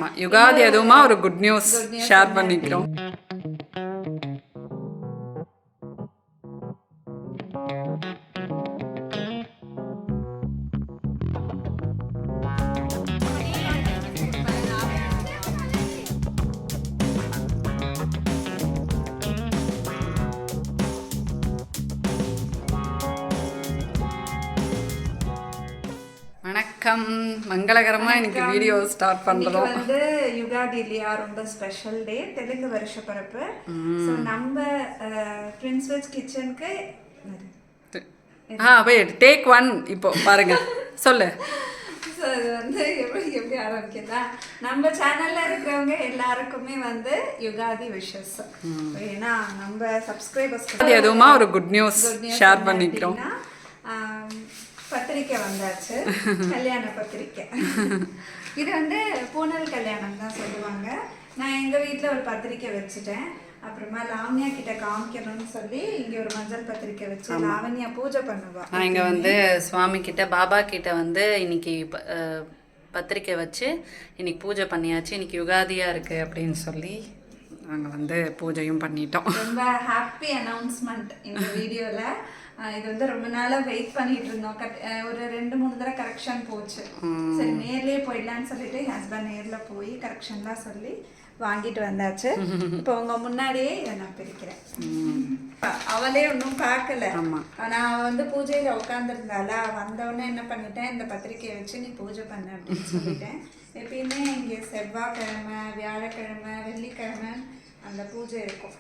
ஆமாம், யுகாதி அதுவுமா ஒரு குட் நியூஸ் ஷேர் பண்ணிக்கிறோம். வணக்கம், மங்களகரமாக இன்னைக்கு வீடியோ ஸ்டார்ட் பண்ணுறோம். வந்து யுகாதி இல்லையா, ரொம்ப ஸ்பெஷல் டே, தெலுங்கு வருஷ பிறப்பு. ஸோ நம்ம ட்வின்ஸ் வெஜ் கிச்சனுக்கு போய் டேக் 1 இப்போ பாருங்க, சொல்லு. ஸோ அது வந்து எப்படி ஆரம்பிக்கிறதா, நம்ம சேனலில் இருக்கிறவங்க எல்லாருக்குமே வந்து யுகாதி விஷஸ். ஏன்னா நம்ம சப்ஸ்கிரைபர்ஸ் எதுவுமா ஒரு குட் நியூஸ் ஷேர் பண்ணிக்கிறோம். பத்திரிக்கை வந்தாச்சு, கல்யாண பத்திரிக்கை. இது வந்து பூனல் கல்யாணம் தான் சொல்லுவாங்க. நான் எங்கள் வீட்டில் ஒரு பத்திரிக்கை வச்சுட்டேன். அப்புறமா லாவண்யா கிட்ட காமிக்கணும்னு சொல்லி இங்கே ஒரு மஞ்சள் பத்திரிக்கை வச்சு லாவண்யா பூஜை பண்ணுவா. நான் இங்கே வந்து சுவாமி கிட்ட, பாபா கிட்ட வந்து இன்னைக்கு பத்திரிக்கை வச்சு இன்னைக்கு பூஜை பண்ணியாச்சு. இன்னைக்கு யுகாதியாக இருக்குது அப்படின்னு சொல்லி நாங்கள் வந்து பூஜையும் பண்ணிட்டோம். ரொம்ப ஹாப்பி அனௌன்ஸ்மெண்ட் இந்த வீடியோவில். இது வந்து ரொம்ப நாளாக வெயிட் பண்ணிட்டு இருந்தோம். ஒரு 2-3 தடவை கரெக்ஷன் போச்சு. சரி நேர்லேயே போயிடலான்னு சொல்லிட்டு ஹஸ்பண்ட் நேரில் போய் கரெக்ஷன்லாம் சொல்லி வாங்கிட்டு வந்தாச்சு. இப்போ உங்க முன்னாடியே இதை நான் பிரிக்கிறேன். அவளே ஒன்றும் பார்க்கல. நான் வந்து பூஜையில் உட்காந்துருந்தால வந்தவொடனே என்ன பண்ணிட்டேன், இந்த பத்திரிக்கையை வச்சு நீ பூஜை பண்ண அப்படின்னு சொல்லிட்டேன். எப்பயுமே இங்கே செவ்வாய்க்கிழமை, வியாழக்கிழமை, வெள்ளிக்கிழமை அந்த பூஜை இருக்கும்.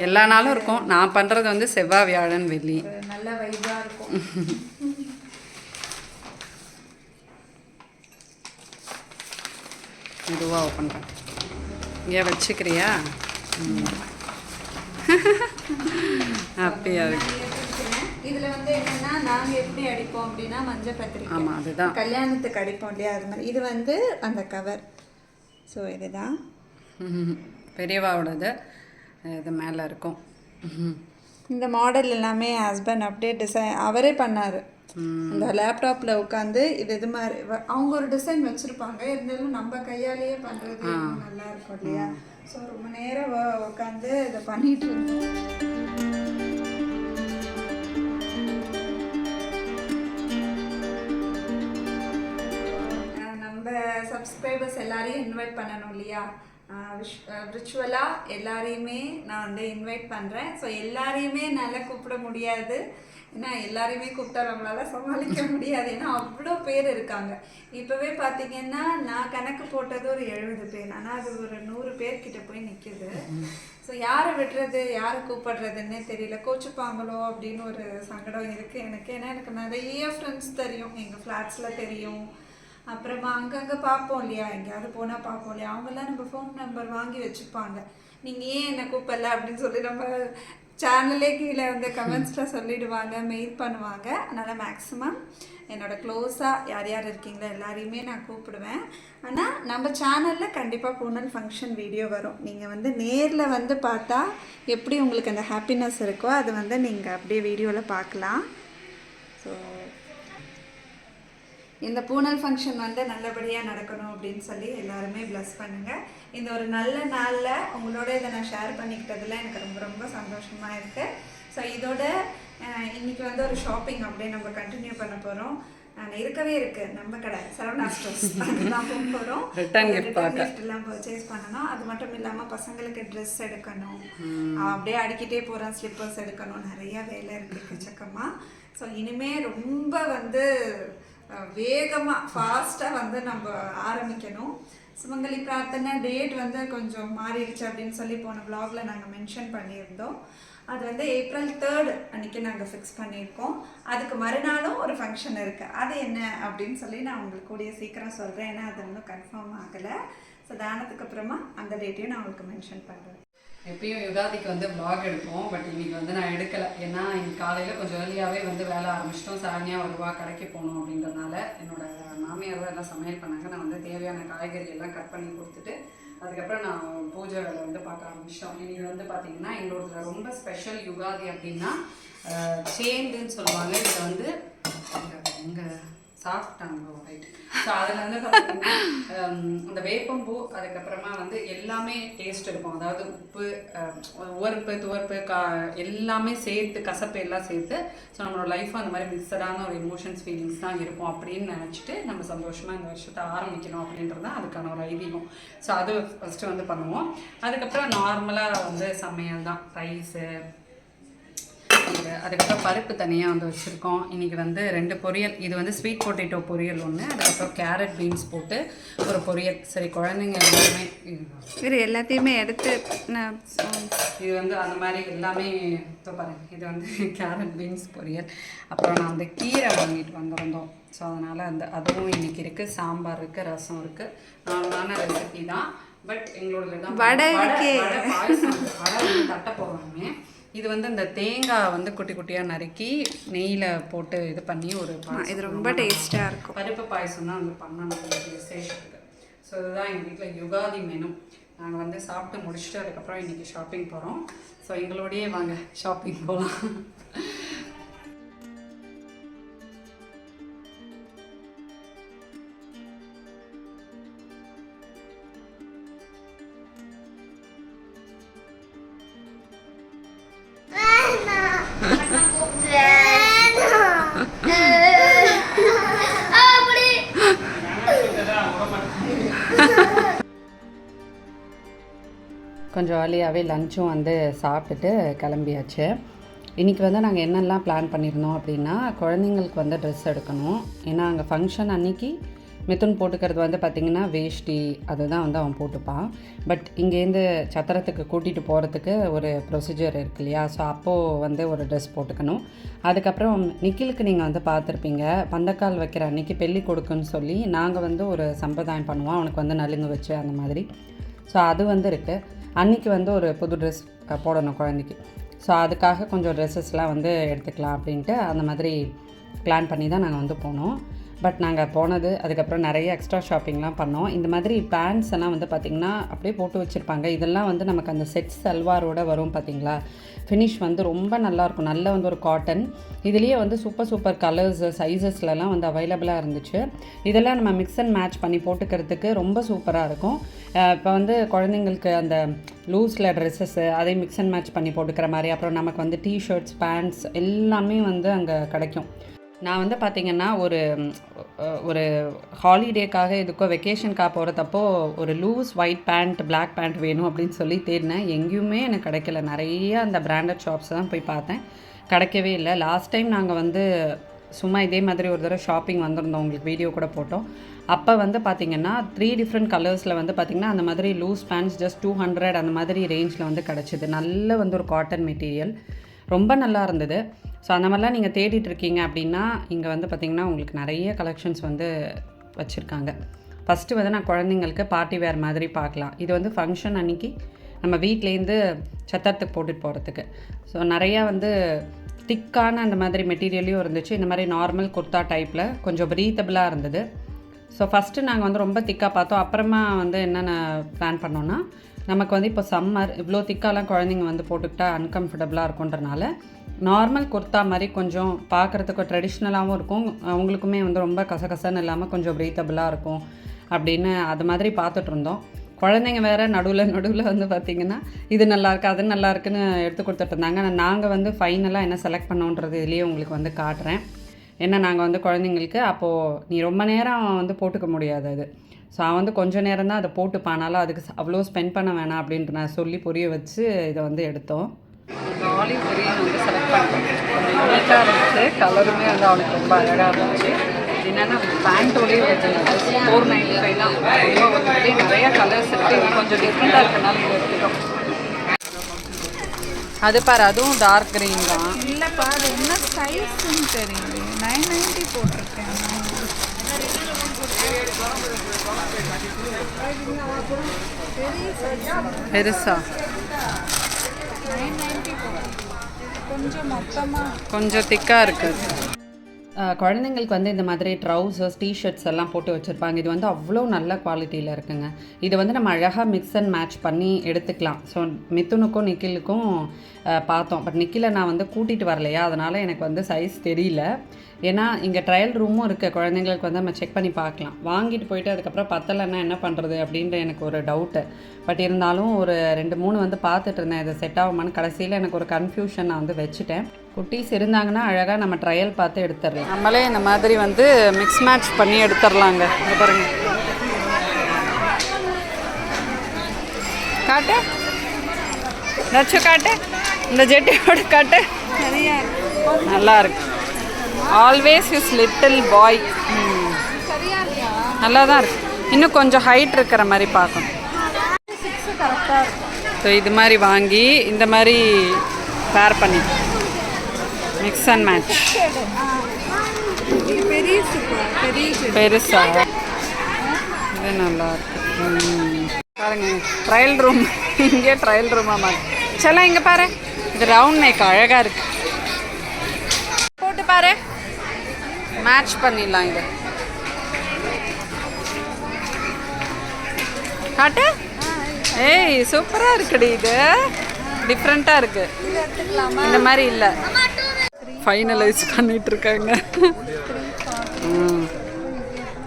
எல்லா நாளும் இருக்கும். நான் பண்ணுறது வந்து செவ்வாய், வியாழன், வெள்ளி. நல்ல வைபாக இருக்கும். மெதுவாக ஓப்பன் பண்ண இங்கே வச்சுக்கிறியா? ஹாப்பியாக இருக்கு. இதில் வந்து என்னென்னா நாங்கள் எப்படி அடிப்போம் அப்படின்னா மஞ்சள் பத்திரிக்கை. ஆமாம், அதுதான் கல்யாணத்துக்கு அடிப்போம் இல்லையா, அது மாதிரி. இது வந்து அந்த கவர். ஸோ இதுதான் பெரியவாவோடது. இது மேலே இருக்கும். இந்த மாடல் எல்லாமே ஹஸ்பண்ட் அப்படியே டிசைன் அவரே பண்ணார். இந்த லேப்டாப்பில் உட்காந்து இது மாதிரி அவங்க ஒரு டிசைன் வச்சுருப்பாங்க. இருந்தாலும் நம்ம கையாலேயே பண்ணுறது நல்லா இருக்கும் இல்லையா. ஸோ ரொம்ப நேரம் உட்காந்து இதை பண்ணிகிட்டு இருந்தோம். நம்ம சப்ஸ்கிரைபர்ஸ் எல்லாரையும் இன்வைட் பண்ணணும் இல்லையா. விர்ச்சுவலாக எல்லாரையுமே நான் வந்து இன்வைட் பண்ணுறேன். ஸோ எல்லாரையுமே என்னால் கூப்பிட முடியாது. ஏன்னா எல்லாரையுமே கூப்பிட்டா நம்மளால சமாளிக்க முடியாது. ஏன்னா அவ்வளோ பேர் இருக்காங்க. இப்போவே பார்த்தீங்கன்னா நான் கணக்கு போட்டது ஒரு 70 பேர். ஆனால் அது ஒரு 100 பேர்கிட்ட போய் நிற்கிது. ஸோ யாரை விடுறது, யாரை கூப்பிடுறதுன்னே தெரியல. கோச்சுப்பாங்களோ அப்படின்னு ஒரு சங்கடம் இருக்குது எனக்கு. ஏன்னா எனக்கு நிறைய ஃப்ரெண்ட்ஸ் தெரியும், எங்கள் ஃப்ளாட்ஸில் தெரியும். அப்புறமா அங்கங்கே பார்ப்போம் இல்லையா, எங்கேயாவது போனால் பார்ப்போம் இல்லையா, அவங்கெல்லாம் நம்ம ஃபோன் நம்பர் வாங்கி வச்சுப்பாங்க. நீங்கள் ஏன் என்னை கூப்பிடல அப்படின்னு சொல்லி நம்ம சேனல்லே கீழே வந்து கமெண்ட்ஸில் சொல்லிவிடுவாங்க, மெயில் பண்ணுவாங்க. அதனால் மேக்ஸிமம் என்னோடய க்ளோஸாக யார் யார் இருக்கீங்களோ எல்லாரையுமே நான் கூப்பிடுவேன். ஆனால் நம்ம சேனலில் கண்டிப்பாக பூனல் ஃபங்க்ஷன் வீடியோ வரும். நீங்கள் வந்து நேரில் வந்து பார்த்தா எப்படி உங்களுக்கு அந்த ஹாப்பினஸ் இருக்கோ அது வந்து நீங்கள் அப்படியே வீடியோவில் பார்க்கலாம். ஸோ இந்த பூனல் ஃபங்க்ஷன் வந்து நல்லபடியாக நடக்கணும் அப்படின்னு சொல்லி எல்லாருமே ப்ளஸ் பண்ணுங்கள். இந்த ஒரு நல்ல நாளில் உங்களோட இதை நான் ஷேர் பண்ணிக்கிட்டதில் எனக்கு ரொம்ப ரொம்ப சந்தோஷமாக இருக்குது. ஸோ இதோட இன்றைக்கி வந்து ஒரு ஷாப்பிங் அப்படியே நம்ம கண்டினியூ பண்ண போகிறோம். இருக்கவே இருக்குது நம்ம கடை சரவணா ஸ்டோர்ஸ், அதுதான் போக போகிறோம். ரிட்டன் கிஃப்ட்லாம் பர்ச்சேஸ் பண்ணணும். அது மட்டும் இல்லாமல் பசங்களுக்கு ட்ரெஸ் எடுக்கணும். அப்படியே அடிக்கிட்டே போகிறேன், ஸ்லிப்பர்ஸ் எடுக்கணும். நிறையா வேலை இருக்குது எக்கச்சக்கமாக. ஸோ இனிமேல் ரொம்ப வந்து வேகமாக ஃபாஸ்ட்டாக வந்து நம்ம ஆரம்பிக்கணும். சுமங்கலி பிரார்த்தனை டேட் வந்து கொஞ்சம் மாறிடுச்சு அப்படின்னு சொல்லி போன வ்ளாகில் நாங்கள் மென்ஷன் பண்ணியிருந்தோம். அது வந்து April 3 அன்றைக்கி நாங்கள் ஃபிக்ஸ் பண்ணியிருக்கோம். அதுக்கு மறுநாளும் ஒரு ஃபங்க்ஷன் இருக்குது. அது என்ன அப்படின்னு சொல்லி நான் உங்களுக்கு கூடிய சீக்கிரம் சொல்கிறேன். ஏன்னா அது இன்னும் கன்ஃபார்ம் ஆகலை. ஸோ தானத்துக்கு அப்புறமா அந்த டேட்டையும் நான் உங்களுக்கு மென்ஷன் பண்ணுறேன். எப்பயும் யுகாதிக்கு வந்து வ்ளாக் எடுப்போம். பட் இன்றைக்கி வந்து நான் எடுக்கலை. ஏன்னா இன்னைக்கு காலையில் கொஞ்சம் ஏர்லியாகவே வந்து வேலை ஆரம்பிச்சிட்டோம். சரணியாக வருவா கடைக்கு போகணும் அப்படின்றதுனால என்னோடய மாமியார் எல்லாம் சமையல் பண்ணாங்க. நான் வந்து தேவையான காய்கறி எல்லாம் கட் பண்ணி கொடுத்துட்டு அதுக்கப்புறம் நான் பூஜை வேலை வந்து பார்க்க ஆரம்பிச்சிட்டோம். இன்றைக்கி வந்து பார்த்திங்கன்னா எங்களோட ரொம்ப ஸ்பெஷல் யுகாதி அப்படின்னா சேந்துன்னு சொல்லுவாங்க. இதை வந்து எங்கள் சாப்பிட்டாங்க ரைட். ஸோ அதில் வந்து பார்த்தீங்கன்னா அந்த வேப்பம்பூ அதுக்கப்புறமா வந்து எல்லாமே டேஸ்ட் இருக்கும். அதாவது உப்பு, உவர்ப்பு, துவர்ப்பு, எல்லாமே சேர்த்து, கசப்பு எல்லாம் சேர்த்து. ஸோ நம்மளோட லைஃப்பும் அந்த மாதிரி மிக்சடான ஒரு எமோஷன்ஸ் ஃபீலிங்ஸ் தான் இருக்கும் அப்படின்னு நினச்சிட்டு நம்ம சந்தோஷமாக இந்த வருஷத்தை ஆரம்பிக்கணும் அப்படின்றது தான் அதுக்கான ஒரு ஐதீகம். ஸோ அது ஃபஸ்ட்டு வந்து பண்ணுவோம். அதுக்கப்புறம் நார்மலாக வந்து சமையல் தான், ரைஸு, அதுக்கப்புறம் பருப்பு தனியாக வந்து வச்சுருக்கோம். இன்றைக்கி வந்து 2 பொரியல். இது வந்து ஸ்வீட் பொட்டேட்டோ பொரியல் ஒன்று, அதுக்கப்புறம் கேரட் பீன்ஸ் போட்டு ஒரு பொரியல். சரி, குழந்தைங்க எல்லாமே இது எல்லாத்தையுமே எடுத்து இது வந்து அந்த மாதிரி எல்லாமே இப்போ பாருங்கள். இது வந்து கேரட் பீன்ஸ் பொரியல். அப்புறம் நான் அந்த கீரை வாங்கிட்டு வந்திருந்தோம். ஸோ அதனால் அதுவும் இன்றைக்கி இருக்குது. சாம்பார் இருக்குது, ரசம் இருக்குது. நார்மலான ரெசிபி தான். பட் எங்களோட தான் வடை பாயசம், வடை வந்து தட்டை போடுவாங்க. இது வந்து இந்த தேங்காய் வந்து குட்டி குட்டியாக நறுக்கி நெய்யில் போட்டு இது பண்ணி ஒரு இது ரொம்ப டேஸ்ட்டாக இருக்கும். பருப்பு பாயசம் தான் வந்து பண்ணணும் விசேஷத்துக்கு. ஸோ இதுதான் எங்கள் வீட்டில் யுகாதி மெனு. நாங்கள் வந்து சாப்பிட்டு முடிச்சுட்டு அதுக்கப்புறம் இன்றைக்கி ஷாப்பிங் போகிறோம். ஸோ எங்களோடையே வாங்க ஷாப்பிங் போகலாம். கொஞ்சம் ஏர்லியாகவே லஞ்சும் வந்து சாப்பிட்டுட்டு கிளம்பியாச்சு. இன்றைக்கி வந்து நாங்கள் என்னெல்லாம் பிளான் பண்ணியிருந்தோம் அப்படின்னா, குழந்தைங்களுக்கு வந்து ட்ரெஸ் எடுக்கணும். ஏன்னா அங்கே ஃபங்க்ஷன் அன்றைக்கி மிதுன் போட்டுக்கிறது வந்து பார்த்திங்கன்னா வேஷ்டி, அதுதான் வந்து அவன் போட்டுப்பான். பட் இங்கேருந்து சத்திரத்துக்கு கூட்டிகிட்டு போகிறதுக்கு ஒரு ப்ரொசீஜர் இருக்கு இல்லையா? ஸோ அப்போது வந்து ஒரு ட்ரெஸ் போட்டுக்கணும். அதுக்கப்புறம் நிக்கிலுக்கு நீங்கள் வந்து பார்த்துருப்பீங்க, பந்தக்கால் வைக்கிற அன்றைக்கி பெல்லி கொடுக்குன்னு சொல்லி நாங்கள் வந்து ஒரு சம்பிரதாயம் பண்ணுவோம். அவனுக்கு வந்து நலுங்கு வச்சு அந்த மாதிரி. ஸோ அது வந்து இருக்குது. அன்றைக்கி வந்து ஒரு புது ட்ரெஸ் போடணும் குழந்தைக்கு. ஸோ அதுக்காக கொஞ்சம் ட்ரெஸ்ஸஸ்லாம் வந்து எடுத்துக்கலாம் அப்படின்ட்டு அந்த மாதிரி பிளான் பண்ணி தான் நாங்கள் வந்து போனோம். பட் நாங்கள் போனது அதுக்கப்புறம் நிறைய எக்ஸ்ட்ரா ஷாப்பிங்லாம் பண்ணோம். இந்த மாதிரி பேண்ட்ஸ் எல்லாம் வந்து பார்த்திங்கன்னா அப்படியே போட்டு வச்சுருப்பாங்க. இதெல்லாம் வந்து நமக்கு அந்த செட் சல்வாரோடு வரும் பார்த்திங்களா? ஃபினிஷ் வந்து ரொம்ப நல்லாயிருக்கும். நல்ல வந்து ஒரு காட்டன். இதுலேயே வந்து சூப்பர் கலர்ஸ், சைஸஸ்லலாம் வந்து அவைலபிளாக இருந்துச்சு. இதெல்லாம் நம்ம மிக்ஸ் அண்ட் மேட்ச் பண்ணி போட்டுக்கிறதுக்கு ரொம்ப சூப்பராக இருக்கும். இப்போ வந்து குழந்தைங்களுக்கு அந்த லூஸில் ட்ரெஸ்ஸஸ்ஸு அதை மிக்ஸ் அண்ட் மேட்ச் பண்ணி போட்டுக்கிற மாதிரி, அப்புறம் நமக்கு வந்து டிஷர்ட்ஸ், பேண்ட்ஸ் எல்லாமே வந்து அங்கே கிடைக்கும். நான் வந்து பார்த்திங்கன்னா ஒரு ஹாலிடேக்காக இதுக்கோ வெக்கேஷனுக்காக போகிறதப்போ ஒரு loose white pant, black pant வேணும் அப்படின்னு சொல்லி தேடினேன். எங்கேயுமே எனக்கு கிடைக்கல. நிறைய அந்த பிராண்டட் ஷாப்ஸ் தான் போய் பார்த்தேன், கிடைக்கவே இல்லை. லாஸ்ட் டைம் நாங்கள் வந்து சும்மா இதே மாதிரி ஒரு தடவை ஷாப்பிங் வந்திருந்தோம், உங்களுக்கு வீடியோ கூட போட்டோம். அப்போ வந்து பார்த்திங்கன்னா 3 டிஃப்ரெண்ட் கலர்ஸில் வந்து பார்த்திங்கன்னா அந்த மாதிரி லூஸ் பேண்ட்ஸ் ஜஸ்ட் 200 அந்த மாதிரி ரேஞ்சில் வந்து கிடச்சிது. நல்ல வந்து ஒரு காட்டன் மெட்டீரியல், ரொம்ப நல்லா இருந்தது. ஸோ அந்த மாதிரிலாம் நீங்கள் தேடிட்டுருக்கீங்க அப்படின்னா இங்கே வந்து பார்த்திங்கன்னா உங்களுக்கு நிறைய கலெக்ஷன்ஸ் வந்து வச்சுருக்காங்க. ஃபஸ்ட்டு வந்து நான் குழந்தைங்களுக்கு பார்ட்டி வேர் மாதிரி பார்க்கலாம். இது வந்து ஃபங்க்ஷன் அன்றைக்கி நம்ம வீட்லேருந்து சத்திரத்துக்கு போட்டுட்டு போகிறதுக்கு. ஸோ நிறையா வந்து திக்கான அந்த மாதிரி மெட்டீரியலையும் இருந்துச்சு. இந்த மாதிரி நார்மல் குர்த்தா டைப்பில் கொஞ்சம் ப்ரீத்தபிளாக இருந்தது. ஸோ ஃபஸ்ட்டு நாங்கள் வந்து ரொம்ப திக்காக பார்த்தோம். அப்புறமா வந்து என்னென்ன பிளான் பண்ணோன்னா, நமக்கு வந்து இப்போ சம்மர், இவ்வளோ திக்காலாம் குழந்தைங்க வந்து போட்டுக்கிட்டா அன்கம்ஃபர்டபுளாக இருக்குன்றனால நார்மல் குர்த்தா மாதிரி கொஞ்சம் பார்க்குறதுக்கு ட்ரெடிஷ்னலாகவும் இருக்கும், அவங்களுக்குமே வந்து ரொம்ப கசகசன்னு இல்லாமல் கொஞ்சம் ப்ரீத்தபிளாக இருக்கும் அப்படின்னு அது மாதிரி பார்த்துட்ருந்தோம். குழந்தைங்க வேறு நடுவில் வந்து பார்த்திங்கன்னா இது நல்லாயிருக்கு அது நல்லாயிருக்குன்னு எடுத்து கொடுத்துட்டு இருந்தாங்க. நாங்கள் வந்து ஃபைனலாக என்ன செலக்ட் பண்ணோன்றது இதுலேயே உங்களுக்கு வந்து காட்டுறேன். ஏன்னா நாங்கள் வந்து குழந்தைங்களுக்கு அப்போது நீ ரொம்ப நேரம் வந்து போட்டுக்க முடியாது அது. ஸோ அவன் வந்து கொஞ்சம் நேரம் தான் அதை போட்டுப்பானாலும் அதுக்கு அவ்வளோ ஸ்பெண்ட் பண்ண வேணாம் அப்படின்ட்டு நான் சொல்லி புரிய வச்சு இதை வந்து எடுத்தோம். ஆலிவ் கிரீன் வந்து செலக்ட் பண்ணிட்டேன். கொஞ்சம் யூனிக்காக இருந்துச்சு, கலருமே வந்து அவனுக்கு ரொம்ப அழகாக இருந்துச்சு. என்னென்னா பேண்ட்டோடய வந்து 495 தான். ரொம்ப வந்து நிறையா கலர்ஸ் இருக்குது, கொஞ்சம் டிஃப்ரெண்ட்டாக இருக்கனால இதை எடுத்துட்டோம். அது பாரு, அதுவும் டார்க் கிரீன் தான். இல்லைப்பா, அது என்ன சைஸ்ன்னு தெரியல. 990 போட்டிருக்கேன். பெருசா 990 கொஞ்சம் மொத்தமாக கொஞ்சம் திக்காக இருக்குது. குழந்தைங்களுக்கு வந்து இந்த மாதிரி ட்ரௌசர்ஸ் டிஷர்ட்ஸ் எல்லாம் போட்டு வச்சுருப்பாங்க. இது வந்து அவ்வளோ நல்ல குவாலிட்டியில் இருக்குங்க. இது வந்து நம்ம அழகாக மிக்ஸ் அண்ட் மேட்ச் பண்ணி எடுத்துக்கலாம். ஸோ மிதுனுக்கும் நிக்கிலுக்கும் பார்த்தோம். பட் நிக்கிலை நான் வந்து கூட்டிகிட்டு வரலையா, அதனால் எனக்கு வந்து சைஸ் தெரியல. ஏன்னா இங்கே ட்ரையல் ரூமும் இருக்குது, குழந்தைங்களுக்கு வந்து நம்ம செக் பண்ணி பார்க்கலாம். வாங்கிட்டு போயிட்டு அதுக்கப்புறம் பத்தலைன்னா என்ன பண்ணுறது அப்படின்ற எனக்கு ஒரு டவுட்டு. பட் இருந்தாலும் ஒரு 2-3 வந்து பார்த்துட்டு இருந்தேன், இது செட் ஆகுமான்னு. கடைசியில் எனக்கு ஒரு கன்ஃபியூஷன் நான் வந்து வச்சுட்டேன். குட்டீஸ் இருந்தாங்கன்னா அழகாக நம்ம ட்ரையல் பார்த்து எடுத்துடலாம். நம்மளே இந்த மாதிரி வந்து மிக்ஸ் மேட்ச் பண்ணி எடுத்துடலாங்க. இங்கே பாருங்க, காட்டு நச்சு காட்டு, இந்த ஜெட்டியோட காட்டு, சரியா நல்லா இருக்கு. Always use little boy. சரியா இல்லையா? நல்லா தான் இருக்கு. இன்னும் கொஞ்சம் ஹைட் இருக்கிற மாதிரி பார்க்கணும். 6 கரெக்டாக இருக்கும். ஸோ இது மாதிரி வாங்கி இந்த மாதிரி பேர் பண்ணி மிக்ஸ் அண்ட் மேட்ச். பெரிய சூப்பர், பெரிய பெருசா இது நல்லா இருக்கு. பாருங்க ட்ரையல் ரூம், இங்கே ட்ரையல் ரூமாக மாதிரி. செல்லாம் இங்கே பாரு, இது ரவுண்ட் நெக் அழகாக இருக்கு. போட்டு பாரு, மேட்ச் பண்ணிடலாம். இது காட்டு. ஏய் சூப்பராக இருக்குடி, இது டிஃப்ரெண்ட்டாக இருக்குது. இந்த மாதிரி இல்லை, ஃபைனலைஸ் பண்ணிட்டு இருக்காங்க.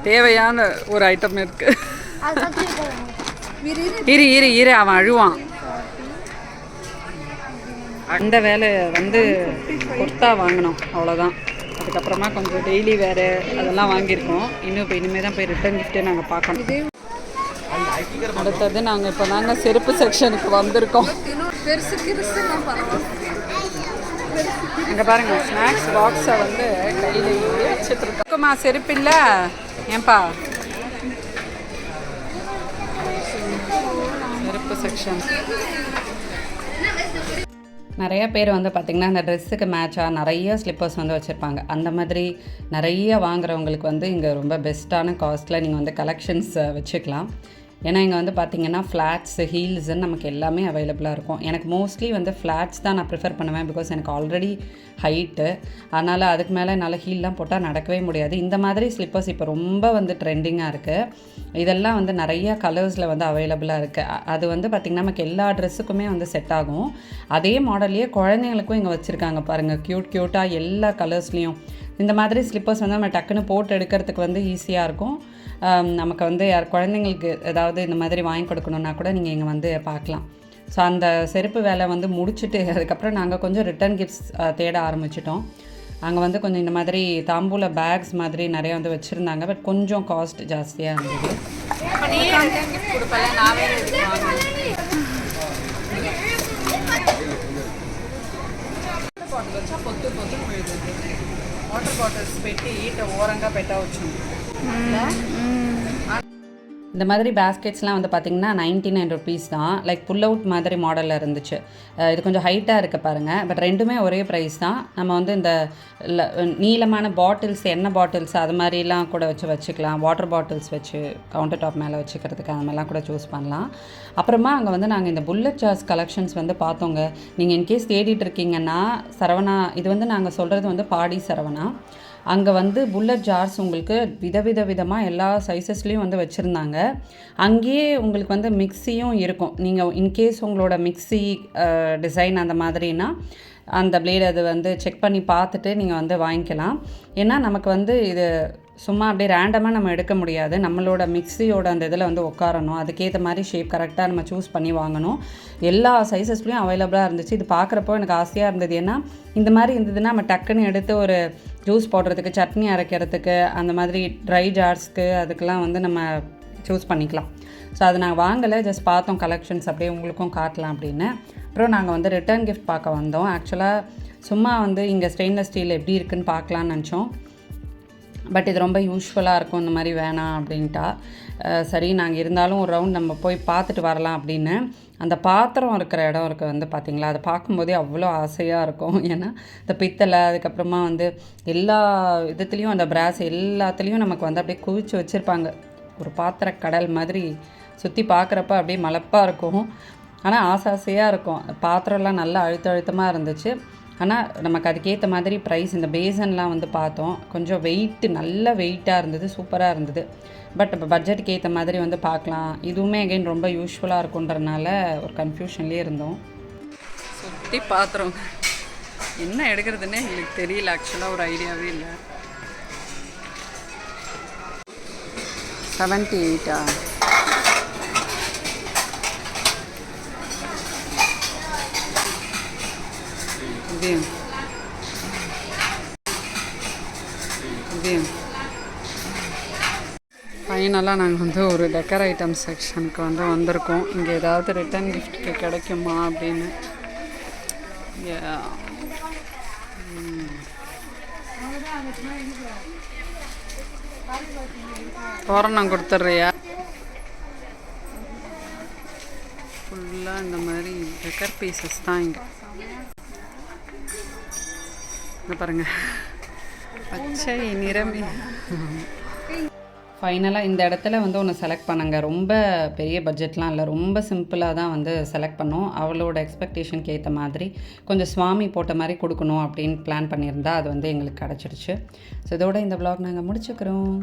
தேவையான ஒரு ஐட்டம் இருக்கு. இரு அவன் அழுவான். அந்த வேலை வந்து குர்த்தா வாங்கினோம், அவ்வளோதான். அதுக்கப்புறமா கொஞ்சம் டெய்லி வேறு அதெல்லாம் வாங்கியிருக்கோம். இப்போ இனிமேல் தான் போய் ரிட்டர்ன் கிஃப்ட்டே நாங்கள் பார்க்கணும். அடுத்தது நாங்கள் இப்போ தாங்க செருப்பு செக்ஷனுக்கு வந்திருக்கோம். இங்கே பாருங்கள், ஸ்நாக்ஸ் பாக்ஸை வந்து கையிலேயே வச்சுட்ருக்கோம்மா. செருப்பு இல்லை ஏன்பா? செருப்பு செக்ஷன். நிறைய பேர் வந்து பார்த்திங்கன்னா அந்த ட்ரெஸ்ஸுக்கு மேட்சாக நிறைய ஸ்லிப்பர்ஸ் வந்து வச்சுருப்பாங்க. அந்த மாதிரி நிறைய வாங்குறவங்களுக்கு வந்து இங்கே ரொம்ப பெஸ்ட்டான காஸ்ட்டில் நீங்கள் வந்து கலெக்ஷன்ஸ் வச்சுக்கலாம். ஏன்னா இங்கே வந்து பார்த்திங்கன்னா ஃப்ளாட்ஸு, ஹீல்ஸுன்னு நமக்கு எல்லாமே அவைலபிளாக இருக்கும். எனக்கு மோஸ்ட்லி வந்து ஃப்ளாட்ஸ் தான் நான் ப்ரிஃபர் பண்ணுவேன். பிகாஸ் எனக்கு ஆல்ரெடி ஹைட்டு, அதனால் அதுக்கு மேலே என்னால் ஹீல்லாம் போட்டால் நடக்கவே முடியாது. இந்த மாதிரி ஸ்லிப்பர்ஸ் இப்போ ரொம்ப வந்து ட்ரெண்டிங்காக இருக்குது. இதெல்லாம் வந்து நிறையா கலர்ஸில் வந்து அவைலபிளாக இருக்குது. அது வந்து பார்த்திங்கன்னா நமக்கு எல்லா ட்ரெஸ்ஸுக்குமே வந்து செட் ஆகும். அதே மாடல்லையே குழந்தைங்களுக்கும் இங்கே வச்சுருக்காங்க பாருங்கள், க்யூட்டாக எல்லா கலர்ஸ்லேயும். இந்த மாதிரி ஸ்லிப்பர்ஸ் வந்து நம்ம டக்குன்னு போட்டு எடுக்கிறதுக்கு வந்து ஈஸியாக இருக்கும். நமக்கு வந்து குழந்தைங்களுக்கு ஏதாவது இந்த மாதிரி வாங்கி கொடுக்கணுன்னா கூட நீங்கள் இங்கே வந்து பார்க்கலாம். ஸோ அந்த செருப்பு வேலை வந்து முடிச்சுட்டு அதுக்கப்புறம் நாங்கள் கொஞ்சம் ரிட்டர்ன் கிஃப்ட்ஸ் தேட ஆரம்பிச்சிட்டோம். அங்கே வந்து கொஞ்சம் இந்த மாதிரி தாம்பூல பேக்ஸ் மாதிரி நிறைய வந்து வச்சுருந்தாங்க. பட் கொஞ்சம் காஸ்ட் ஜாஸ்தியாக இருந்தது. வாட்டர் பாட்டில்ஸ் பெட்டி ஓரங்காக பெட்டா வச்சு இந்த மாதிரி பேஸ்கெட்ஸ்லாம் வந்து பார்த்திங்கன்னா 99 rupees தான். லைக் புல் அவுட் மாதிரி மாடலில் இருந்துச்சு. இது கொஞ்சம் ஹைட்டாக இருக்குது பாருங்கள். பட் ரெண்டுமே ஒரே ப்ரைஸ் தான். நம்ம வந்து இந்த நீளமான பாட்டில்ஸ், எண்ணெய் பாட்டில்ஸ் அது மாதிரிலாம் கூட வச்சுக்கலாம். வாட்டர் பாட்டில்ஸ் வச்சு கவுண்டர் டாப் மேலே வச்சுக்கிறதுக்கு அந்த மாதிரிலாம் கூட சூஸ் பண்ணலாம். அப்புறமா அங்கே வந்து நாங்கள் இந்த புல்லட் ஜார்ஸ் கலெக்ஷன்ஸ் வந்து பார்த்தோங்க. நீங்கள் இன்கேஸ் தேடிட்டு இருக்கீங்கன்னா சரவணா, இது வந்து நாங்கள் சொல்கிறது வந்து பாடி சரவணா. அங்கே வந்து புல்லட் ஜார்ஸ் உங்களுக்கு விதமாக எல்லா சைஸஸ்லேயும் வந்து வச்சுருந்தாங்க. அங்கேயே உங்களுக்கு வந்து மிக்சியும் இருக்கும். நீங்கள் இன்கேஸ் உங்களோட மிக்சி டிசைன் அந்த மாதிரினா அந்த பிளேடு அது வந்து செக் பண்ணி பார்த்துட்டு நீங்கள் வந்து வாங்கிக்கலாம். ஏன்னா நமக்கு வந்து இது சும்மா அப்படியே ரேண்டமாக நம்ம எடுக்க முடியாது. நம்மளோட மிக்சியோட அந்த இதில் வந்து உட்காரணும். அதுக்கேற்ற மாதிரி ஷேப் கரெக்டாக நம்ம சூஸ் பண்ணி வாங்கணும். எல்லா சைஸஸ்லேயும் அவைலபிளாக இருந்துச்சு. இது பார்க்குறப்போ எனக்கு ஆசையாக இருந்தது. ஏன்னா இந்த மாதிரி இருந்ததுன்னா நம்ம டக்குன்னு எடுத்து ஒரு ஜூஸ் போடுறதுக்கு, சட்னி அரைக்கிறதுக்கு, அந்த மாதிரி ட்ரை ஜார்ஸ்க்கு அதுக்கெலாம் வந்து நம்ம சூஸ் பண்ணிக்கலாம். ஸோ அது நாங்கள் வாங்கலை, ஜஸ்ட் பார்த்தோம் கலெக்ஷன்ஸ், அப்படியே உங்களுக்கும் காட்டலாம் அப்படின்னு. அப்புறம் நாங்கள் வந்து ரிட்டர்ன் கிஃப்ட் பார்க்க வந்தோம். ஆக்சுவலாக சும்மா வந்து இங்கே ஸ்டெயின்லெஸ் ஸ்டீல் எப்படி இருக்குதுன்னு பார்க்கலான்னு நினச்சோம். பட் இது ரொம்ப யூஸ்ஃபுல்லாக இருக்கும், இந்த மாதிரி வேணாம் அப்படின்ட்டா. சரி நாங்கள் இருந்தாலும் ஒரு ரவுண்ட் நம்ம போய் பார்த்துட்டு வரலாம் அப்படின்னு. அந்த பாத்திரம் இருக்கிற இடம் இருக்குது வந்து பார்த்திங்களா, அதை பார்க்கும்போதே அவ்வளோ ஆசையாக இருக்கும். ஏன்னா இந்த பித்தளை, அதுக்கப்புறமா வந்து எல்லா விதத்துலேயும் அந்த பிராஸ் எல்லாத்துலேயும் நமக்கு வந்து அப்படியே குவிச்சு வச்சுருப்பாங்க. ஒரு பாத்திர கடல் மாதிரி சுற்றி பார்க்குறப்ப அப்படியே மலப்பாக இருக்கும். ஆனால் ஆசையாக இருக்கும். பாத்திரம்லாம் நல்லா அழுத்தமாக இருந்துச்சு. ஆனால் நமக்கு அதுக்கேற்ற மாதிரி ப்ரைஸ் இந்த பேசன்லாம் வந்து பார்த்தோம், கொஞ்சம் வெயிட்டு நல்ல வெயிட்டாக இருந்தது, சூப்பராக இருந்தது. பட் இப்போ பட்ஜெட்டுக்கு ஏற்ற மாதிரி வந்து பார்க்கலாம். இதுவுமே அகைன் ரொம்ப யூஸ்ஃபுல்லாக இருக்குன்றனால ஒரு கன்ஃபியூஷன்லேயே இருந்தோம். சுற்றி பார்த்துறோம், என்ன எடுக்கிறதுன்னே எங்களுக்கு தெரியல. ஆக்சுவலாக ஒரு ஐடியாவே இல்லை. 78 இது ஃபைனலாக நாங்கள் வந்து ஒரு டெக்கர் ஐட்டம் செக்ஷனுக்கு வந்து வந்திருக்கோம். இங்கே ஏதாவது ரிட்டன் கிஃப்ட்டுக்கு கிடைக்குமா அப்படின்னு. தோரணம் கொடுத்துட்றியா? ஃபுல்லாக இந்த மாதிரி டெக்கர் பீசஸ் தான் இங்கே. இங்கே பாருங்கள், பச்சை நிரம்பி. ஃபைனலாக இந்த இடத்துல வந்து ஒன்று செலக்ட் பண்ணுங்க. ரொம்ப பெரிய பட்ஜெட்லாம் இல்லை, ரொம்ப சிம்பிளாக தான் வந்து செலக்ட் பண்ணோம். அவளோட எக்ஸ்பெக்டேஷனுக்கு ஏற்ற மாதிரி கொஞ்சம் சுவாமி போட்ட மாதிரி கொடுக்கணும் அப்படின்னு பிளான் பண்ணியிருந்தா அது வந்து எங்களுக்கு கிடச்சிருச்சு. ஸோ இதோட இந்த vlog நாங்கள் முடிச்சுக்கிறோம்.